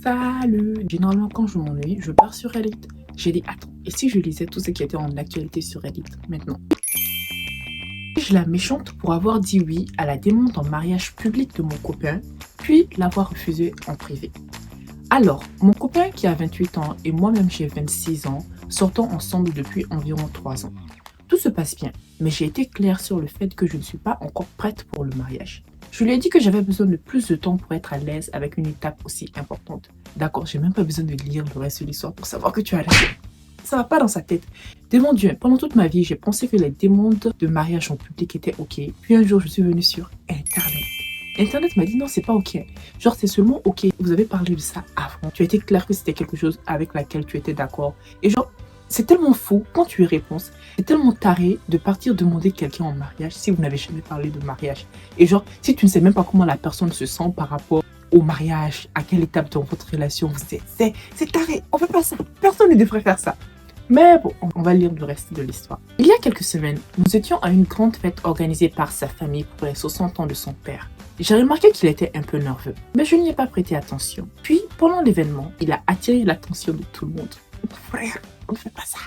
Salut! Généralement, quand je m'ennuie, je pars sur Reddit. J'ai dit, attends, et si je lisais tout ce qui était en actualité sur Reddit maintenant? Suis-je la méchante pour avoir dit oui à la demande en mariage public de mon copain, puis l'avoir refusé en privé? Alors, mon copain qui a 28 ans et moi-même j'ai 26 ans, sortons ensemble depuis environ 3 ans. Tout se passe bien, mais j'ai été claire sur le fait que je ne suis pas encore prête pour le mariage. Je lui ai dit que j'avais besoin de plus de temps pour être à l'aise avec une étape aussi importante. D'accord, j'ai même pas besoin de lire le reste de l'histoire pour savoir que tu as l'aise. Ça va pas dans sa tête. Devant Dieu, pendant toute ma vie, j'ai pensé que les demandes de mariage en public étaient ok. Puis un jour, je suis venue sur Internet. Internet m'a dit non, c'est pas ok. Genre, c'est seulement ok. Vous avez parlé de ça avant. Tu as été clair que c'était quelque chose avec laquelle tu étais d'accord. Et genre, c'est tellement fou quand tu y réponds. C'est tellement taré de partir demander quelqu'un en mariage si vous n'avez jamais parlé de mariage. Et genre, si tu ne sais même pas comment la personne se sent par rapport au mariage, à quelle étape dans votre relation vous êtes. C'est taré. On fait pas ça. Personne ne devrait faire ça. Mais bon, on va lire le reste de l'histoire. Il y a quelques semaines, nous étions à une grande fête organisée par sa famille pour les 60 ans de son père. J'ai remarqué qu'il était un peu nerveux, mais je n'y ai pas prêté attention. Puis, pendant l'événement, il a attiré l'attention de tout le monde. Frère, on ne fait pas ça.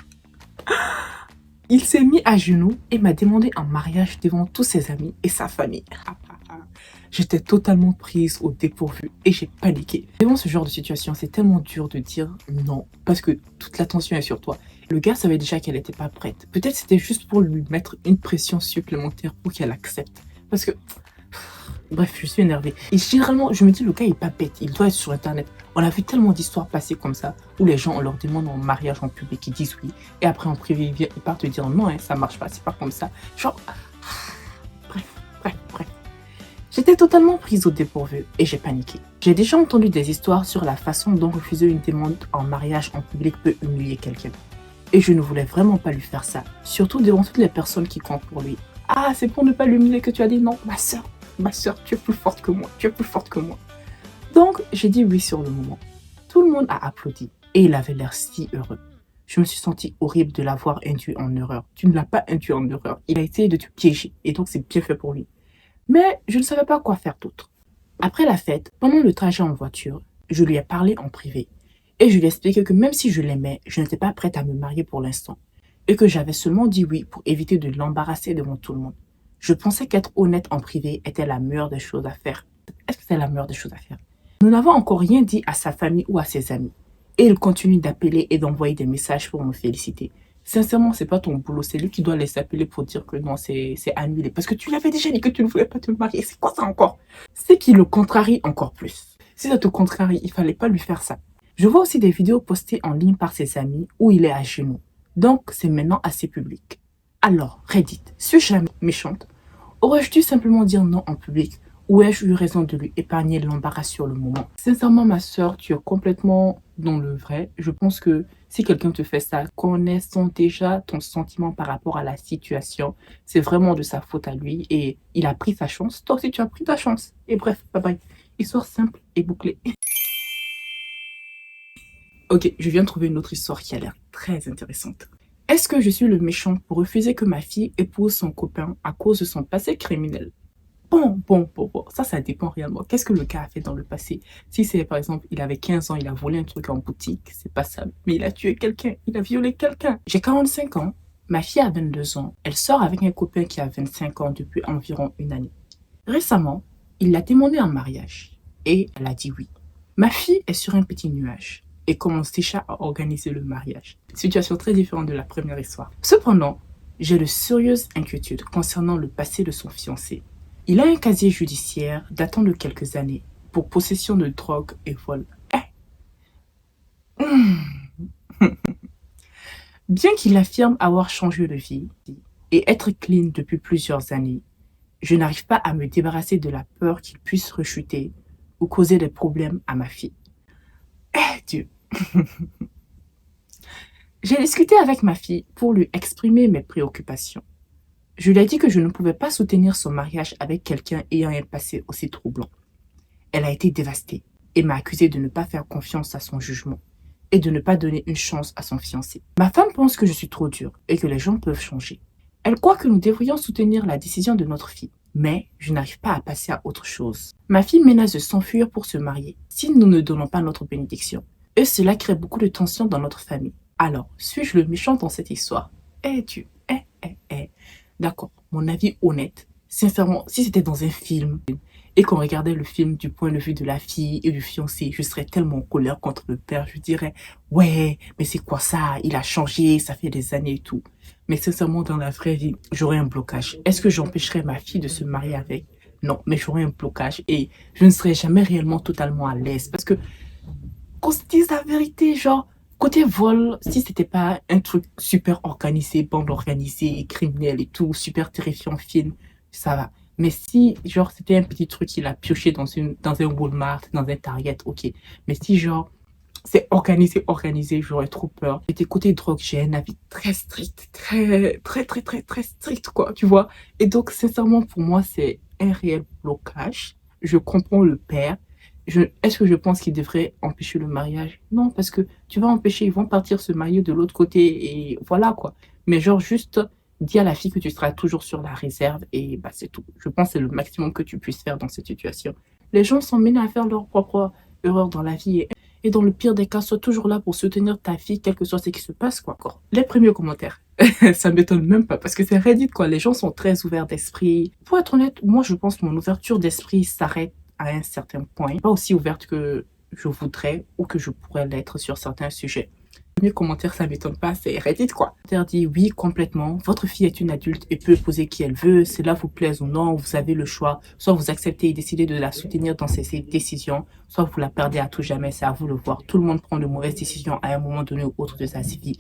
Il s'est mis à genoux et m'a demandé en mariage devant tous ses amis et sa famille. J'étais totalement prise au dépourvu et j'ai paniqué. Devant ce genre de situation, c'est tellement dur de dire non parce que toute l'attention est sur toi. Le gars savait déjà qu'elle n'était pas prête. Peut-être c'était juste pour lui mettre une pression supplémentaire pour qu'elle accepte. Parce que... Bref, je suis énervée. Et généralement, je me dis, le gars, il est pas bête. Il doit être sur Internet. On a vu tellement d'histoires passer comme ça, où les gens, on leur demande en mariage en public, ils disent oui. Et après, en privé, ils partent te dire non, hein, ça marche pas, c'est pas comme ça. Genre... Bref. J'étais totalement prise au dépourvu et j'ai paniqué. J'ai déjà entendu des histoires sur la façon dont refuser une demande en mariage en public peut humilier quelqu'un. Et je ne voulais vraiment pas lui faire ça, surtout devant toutes les personnes qui comptent pour lui. Ah, c'est pour ne pas l'humilier que tu as dit non, ma soeur, tu es plus forte que moi, Donc, j'ai dit oui sur le moment. Tout le monde a applaudi et il avait l'air si heureux. Je me suis sentie horrible de l'avoir induit en erreur. Tu ne l'as pas induit en erreur, il a essayé de te piéger et donc c'est bien fait pour lui. Mais je ne savais pas quoi faire d'autre. Après la fête, pendant le trajet en voiture, je lui ai parlé en privé. Et je lui ai expliqué que même si je l'aimais, je n'étais pas prête à me marier pour l'instant. Et que j'avais seulement dit oui pour éviter de l'embarrasser devant tout le monde. Je pensais qu'être honnête en privé était la meilleure des choses à faire. Est-ce que c'est la meilleure des choses à faire? Nous n'avons encore rien dit à sa famille ou à ses amis. Et il continue d'appeler et d'envoyer des messages pour me féliciter. Sincèrement, c'est pas ton boulot, c'est lui qui doit les appeler pour dire que non, c'est annulé. Parce que tu l'avais déjà dit que tu ne voulais pas te marier. C'est quoi ça encore? C'est qui le contrarie encore plus. Si ça te contrarie, il fallait pas lui faire ça. Je vois aussi des vidéos postées en ligne par ses amis où il est à genoux. Donc, c'est maintenant assez public. Alors, Reddit, suis-je la méchante? Aurais-je dû simplement dire non en public? Ou ai-je eu raison de lui épargner l'embarras sur le moment? Sincèrement, ma soeur, tu es complètement dans le vrai. Je pense que si quelqu'un te fait ça, connaissant déjà ton sentiment par rapport à la situation, c'est vraiment de sa faute à lui et il a pris sa chance. Toi aussi, tu as pris ta chance. Et bref, bye bye. Histoire simple et bouclée. Ok, je viens de trouver une autre histoire qui a l'air très intéressante. Est-ce que je suis le méchant pour refuser que ma fille épouse son copain à cause de son passé criminel? Bon. Ça dépend réellement. Qu'est-ce que le gars a fait dans le passé? Si c'est, par exemple, il avait 15 ans, il a volé un truc en boutique, c'est passable. Mais il a tué quelqu'un, il a violé quelqu'un. J'ai 45 ans, ma fille a 22 ans, elle sort avec un copain qui a 25 ans depuis environ une année. Récemment, il l'a demandé en mariage et elle a dit oui. Ma fille est sur un petit nuage et commence déjà à organiser le mariage. Situation très différente de la première histoire. Cependant, j'ai de sérieuses inquiétudes concernant le passé de son fiancé. Il a un casier judiciaire datant de quelques années pour possession de drogue et vol. Bien qu'il affirme avoir changé de vie et être clean depuis plusieurs années, je n'arrive pas à me débarrasser de la peur qu'il puisse rechuter ou causer des problèmes à ma fille. Dieu. J'ai discuté avec ma fille pour lui exprimer mes préoccupations. Je lui ai dit que je ne pouvais pas soutenir son mariage avec quelqu'un ayant un passé aussi troublant. Elle a été dévastée et m'a accusé de ne pas faire confiance à son jugement et de ne pas donner une chance à son fiancé. Ma femme pense que je suis trop dure et que les gens peuvent changer. Elle croit que nous devrions soutenir la décision de notre fille. mais je n'arrive pas à passer à autre chose. Ma fille menace de s'enfuir pour se marier si nous ne donnons pas notre bénédiction. Et cela crée beaucoup de tension dans notre famille. Alors, suis-je le méchant dans cette histoire? D'accord, mon avis honnête. Sincèrement, si c'était dans un film et qu'on regardait le film du point de vue de la fille et du fiancé, je serais tellement en colère contre le père. Je dirais, ouais, mais c'est quoi ça? Il a changé, ça fait des années et tout. Mais sincèrement, dans la vraie vie, j'aurais un blocage. Est-ce que j'empêcherais ma fille de se marier avec? Non, mais j'aurais un blocage et je ne serais jamais réellement totalement à l'aise. Parce que, qu'on se dise la vérité, genre, côté vol, si c'était pas un truc super organisé, bande organisée, criminel et tout, super terrifiant film, ça va. Mais si, genre, c'était un petit truc qu'il a pioché dans un Walmart, dans un Target, ok. Mais si, genre, c'est organisé, j'aurais trop peur. Et côté drogue, j'ai un avis très strict, très strict, quoi, tu vois. Et donc, sincèrement, pour moi, c'est un réel blocage. Je comprends le père. Est-ce que je pense qu'il devrait empêcher le mariage? Non, parce que tu vas empêcher, ils vont partir se marier de l'autre côté et voilà, quoi. Mais genre, juste dis à la fille que tu seras toujours sur la réserve et bah, c'est tout. Je pense que c'est le maximum que tu puisses faire dans cette situation. Les gens sont menés à faire leur propre erreur dans la vie et dans le pire des cas, sois toujours là pour soutenir ta fille, quel que soit ce qui se passe, quoi. Encore. Les premiers commentaires, ça m'étonne même pas, parce que c'est Reddit, quoi. Les gens sont très ouverts d'esprit. Pour être honnête, moi, je pense que mon ouverture d'esprit s'arrête à un certain point. Pas aussi ouverte que je voudrais ou que je pourrais l'être sur certains sujets. Le premier commentaire, ça m'étonne pas, c'est Reddit, quoi. Commentaire dit oui, complètement. Votre fille est une adulte et peut épouser qui elle veut. Cela vous plaise ou non, vous avez le choix. Soit vous acceptez et décidez de la soutenir dans ses décisions, soit vous la perdez à tout jamais. C'est à vous de voir. Tout le monde prend de mauvaises décisions à un moment donné ou autre de sa vie.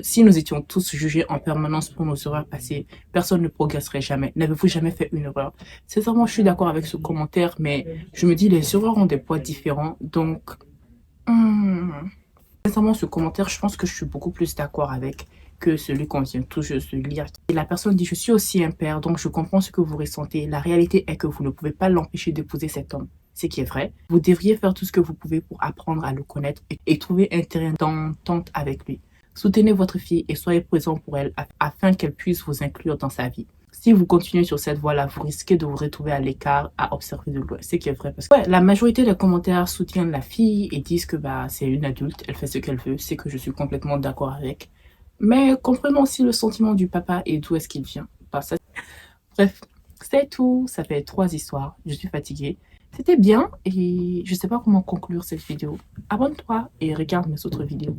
Si nous étions tous jugés en permanence pour nos erreurs passées, personne ne progresserait jamais. N'avez-vous jamais fait une erreur? Sincèrement, je suis d'accord avec ce commentaire, mais je me dis les erreurs ont des poids différents. Donc, sincèrement, ce commentaire, je pense que je suis beaucoup plus d'accord avec que celui qu'on vient tout juste de lire. Et la personne dit, je suis aussi un père, donc je comprends ce que vous ressentez. La réalité est que vous ne pouvez pas l'empêcher d'épouser cet homme. Ce qui est vrai. Vous devriez faire tout ce que vous pouvez pour apprendre à le connaître et trouver un terrain d'entente avec lui. Soutenez votre fille et soyez présent pour elle afin qu'elle puisse vous inclure dans sa vie. Si vous continuez sur cette voie-là, vous risquez de vous retrouver à l'écart, à observer de loin. Ce qui est vrai. Parce que ouais, la majorité des commentaires soutiennent la fille et disent que bah, c'est une adulte, elle fait ce qu'elle veut. C'est que je suis complètement d'accord avec. Mais comprenons aussi le sentiment du papa et d'où est-ce qu'il vient. Bah, ça... Bref, c'est tout. Ça fait 3 histoires. Je suis fatiguée. C'était bien et je sais pas comment conclure cette vidéo. Abonne-toi et regarde mes autres vidéos.